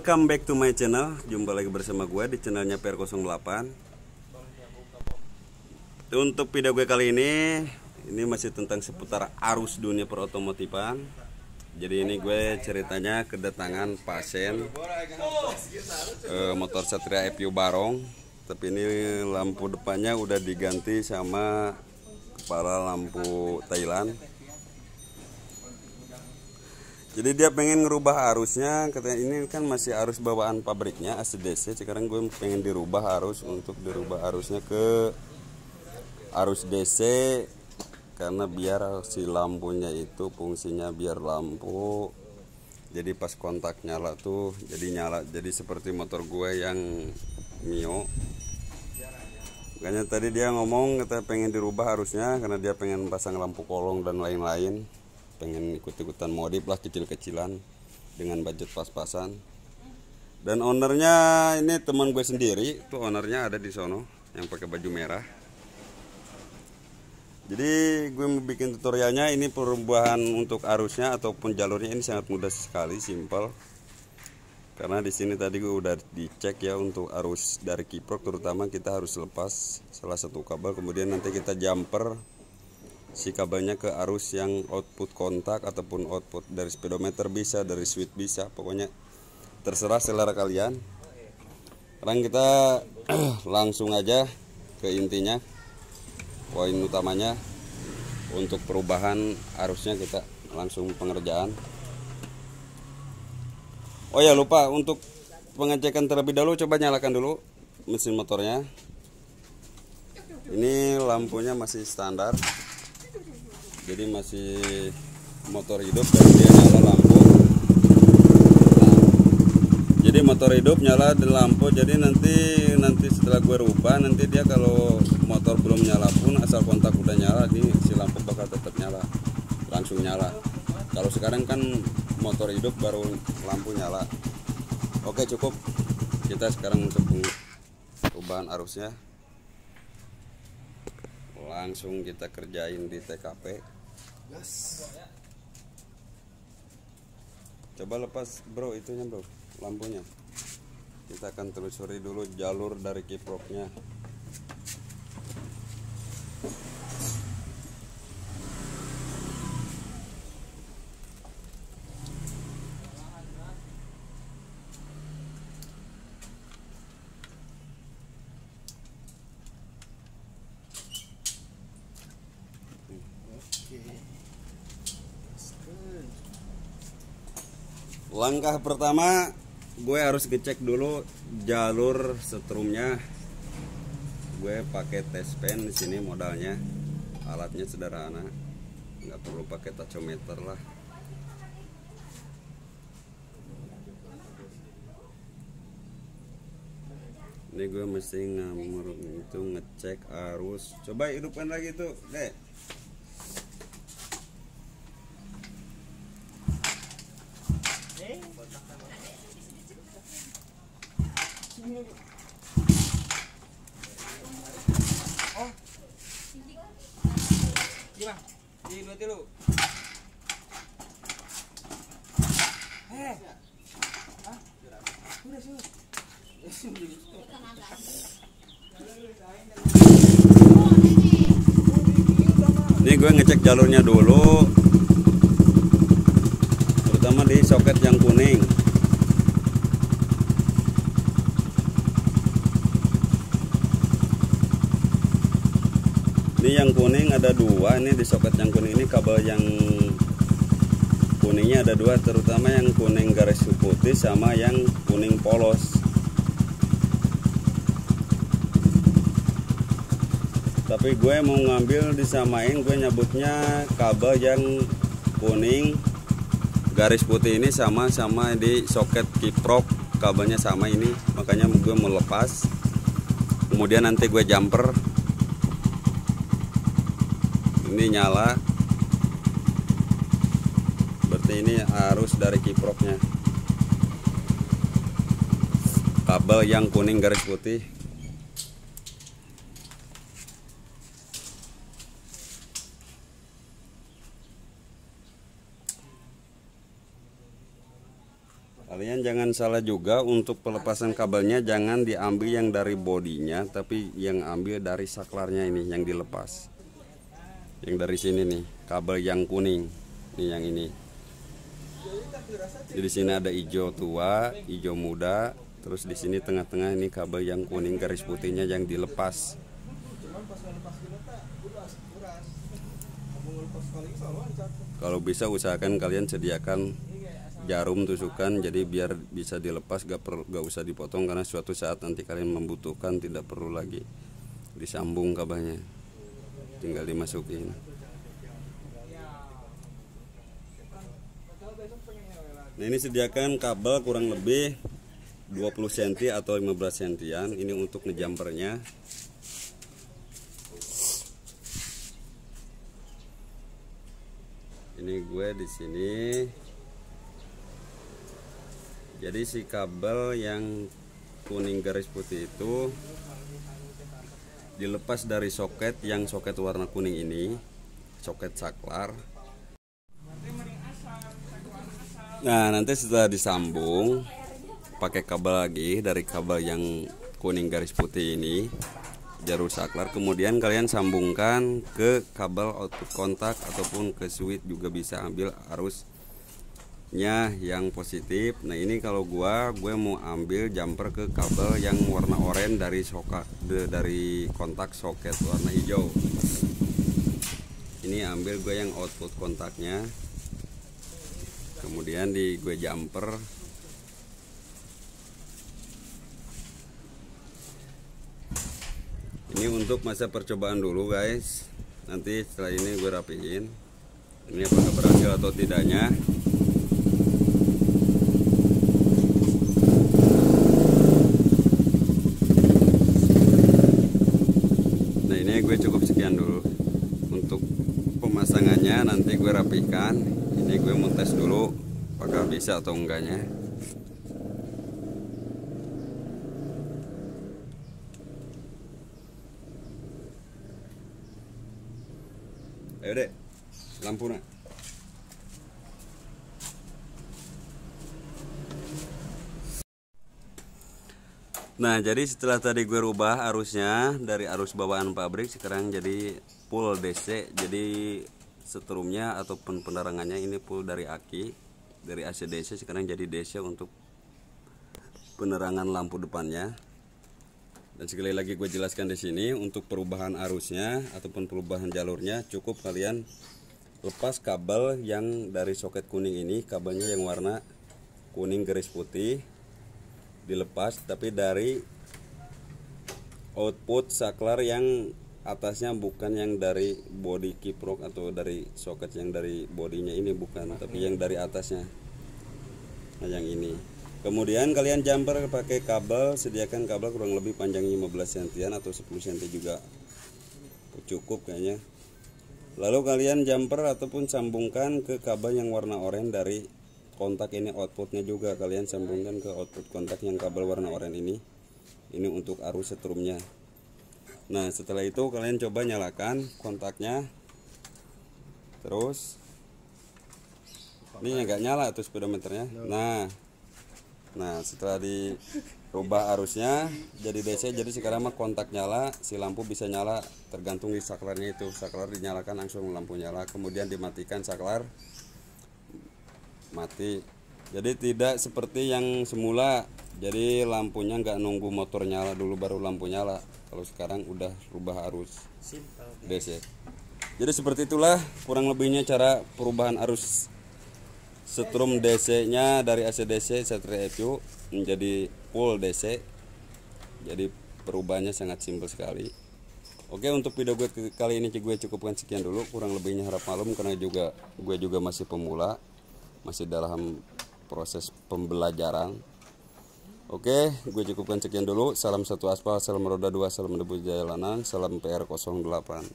Welcome back to my channel. Jumpa lagi bersama gue di channelnya PR08. Untuk video gue kali ini masih tentang seputar arus dunia perotomotifan. Jadi ini gue ceritanya kedatangan pasien motor Satria FU Barong. Tapi ini lampu depannya udah diganti sama kepala lampu Thailand. Jadi dia pengen ngerubah arusnya, katanya ini kan masih arus bawaan pabriknya ACDC. Sekarang gue pengen dirubah arus untuk dirubah arusnya ke arus DC, karena biar si lampunya itu fungsinya biar lampu. Jadi pas kontak nyala tuh jadi nyala, jadi seperti motor gue yang Mio. Makanya tadi dia ngomong katanya pengen dirubah arusnya karena dia pengen pasang lampu kolong dan lain-lain. Pengen ikut-ikutan modif lah kecil-kecilan dengan budget pas-pasan. Dan ownernya ini teman gue sendiri, tuh ownernya ada di sono yang pakai baju merah. Jadi gue mau bikin tutorialnya, ini perubahan untuk arusnya ataupun jalurnya ini sangat mudah sekali, simple. Karena di sini tadi gue udah dicek ya untuk arus dari kiprok, terutama kita harus lepas salah satu kabel, kemudian nanti kita jumper si kabelnya ke arus yang output kontak ataupun output dari speedometer bisa, dari switch bisa, pokoknya terserah selera kalian. Sekarang kita langsung aja ke intinya, poin utamanya untuk perubahan arusnya. Kita langsung pengerjaan. Oh ya, lupa untuk pengecekan terlebih dahulu, coba nyalakan dulu mesin motornya. Ini lampunya masih standar, jadi masih motor hidup dan dia nyala lampu. Nah, jadi motor hidup nyala di lampu. Jadi nanti setelah gue rubah, nanti dia kalau motor belum nyala pun asal kontak udah nyala, nih si lampu bakal tetap nyala, langsung nyala. Kalau sekarang kan motor hidup baru lampu nyala. Oke, cukup. Kita sekarang untuk perubahan arusnya langsung kita kerjain di TKP. Coba lepas bro itunya bro, lampunya. Kita akan telusuri dulu jalur dari kiproknya. Langkah pertama gue harus ngecek dulu jalur setrumnya. Gue pakai test pen di sini modalnya. Alatnya sederhana, nggak perlu pakai tachometer lah. Ini gue mesti itu ngecek arus. Coba hidupkan lagi tuh, deh. Oh, gimana? Di dua tilu. Udah sih. Ini gue ngecek jalurnya dulu, terutama di soket yang kuning. Ini yang kuning ada dua, ini di soket yang kuning ini kabel yang kuningnya ada dua, terutama yang kuning garis putih sama yang kuning polos. Tapi gue mau ngambil disamain, gue nyebutnya kabel yang kuning garis putih ini sama di soket kiprok, kabelnya sama ini, makanya gue mau lepas. Kemudian nanti gue jumper. Ini nyala, berarti ini arus dari kiproknya, kabel yang kuning garis putih. Kalian jangan salah juga untuk pelepasan kabelnya, jangan diambil yang dari bodinya, tapi yang ambil dari saklarnya ini yang dilepas. Yang dari sini nih, kabel yang kuning. Nih yang ini. Jadi di sini ada hijau tua, hijau muda, terus di sini tengah-tengah ini kabel yang kuning garis putihnya yang dilepas. Kalau bisa usahakan kalian sediakan jarum tusukan, jadi biar bisa dilepas, gak usah dipotong, karena suatu saat nanti kalian membutuhkan, tidak perlu lagi disambung kabelnya, tinggal dimasukin. Nah ini sediakan kabel kurang lebih 20 cm atau 15 cm, ini untuk ngejumpernya. Ini gue di sini. Jadi si kabel yang kuning garis putih itu dilepas dari soket, yang soket warna kuning ini, soket saklar. Nah nanti setelah disambung pakai kabel lagi dari kabel yang kuning garis putih ini, jalur saklar, kemudian kalian sambungkan ke kabel output kontak ataupun ke switch juga bisa, ambil arusnya yang positif. Nah ini kalau gue mau ambil jumper ke kabel yang warna oranye dari kontak soket warna hijau. Ini ambil gue yang output kontaknya, kemudian di gue jumper. Ini untuk masa percobaan dulu guys, nanti setelah ini gue rapiin ini apakah berhasil atau tidaknya. Nah ini gue cukup sekian dulu untuk pemasangannya, nanti gue rapikan. Ini gue mau tes dulu apakah bisa atau enggaknya. Ayo dek, lampu nak. Nah jadi setelah tadi gue rubah arusnya dari arus bawaan pabrik, sekarang jadi full DC. Jadi setrumnya ataupun penerangannya ini full dari aki, dari AC DC sekarang jadi DC untuk penerangan lampu depannya. Dan sekali lagi gue jelaskan di sini, untuk perubahan arusnya ataupun perubahan jalurnya, cukup kalian lepas kabel yang dari soket kuning ini, kabelnya yang warna kuning garis putih dilepas, tapi dari output saklar yang atasnya, bukan yang dari body kiprok atau dari soket yang dari bodinya ini, bukan, tapi yang dari atasnya. Nah yang ini. Kemudian kalian jumper pakai kabel, sediakan kabel kurang lebih panjangnya 15 cm atau 10 cm juga cukup kayaknya. Lalu kalian jumper ataupun sambungkan ke kabel yang warna oranye dari kontak ini, outputnya juga kalian sambungkan ke output kontak yang kabel warna oranye ini. Ini untuk arus setrumnya. Nah setelah itu kalian coba nyalakan kontaknya. Terus ini nggak nyala tuh speedometernya. Nah setelah dirubah arusnya jadi DC, jadi sekarang mah kontak nyala, si lampu bisa nyala tergantung di saklarnya itu. Saklar dinyalakan langsung lampu nyala, kemudian dimatikan saklar mati. Jadi tidak seperti yang semula, jadi lampunya nggak nunggu motor nyala dulu baru lampu nyala. Kalau sekarang udah rubah arus DC. Jadi seperti itulah kurang lebihnya cara perubahan arus setrum DC nya dari AC/DC Satria FU menjadi full DC. Jadi perubahannya sangat simpel sekali. Oke, untuk video gue kali ini gue cukupkan sekian dulu, kurang lebihnya harap maklum karena gue juga masih pemula, masih dalam proses pembelajaran. Oke, gue cukupkan sekian dulu. Salam satu aspal, salam roda 2, salam debu jalanan, salam PR 08.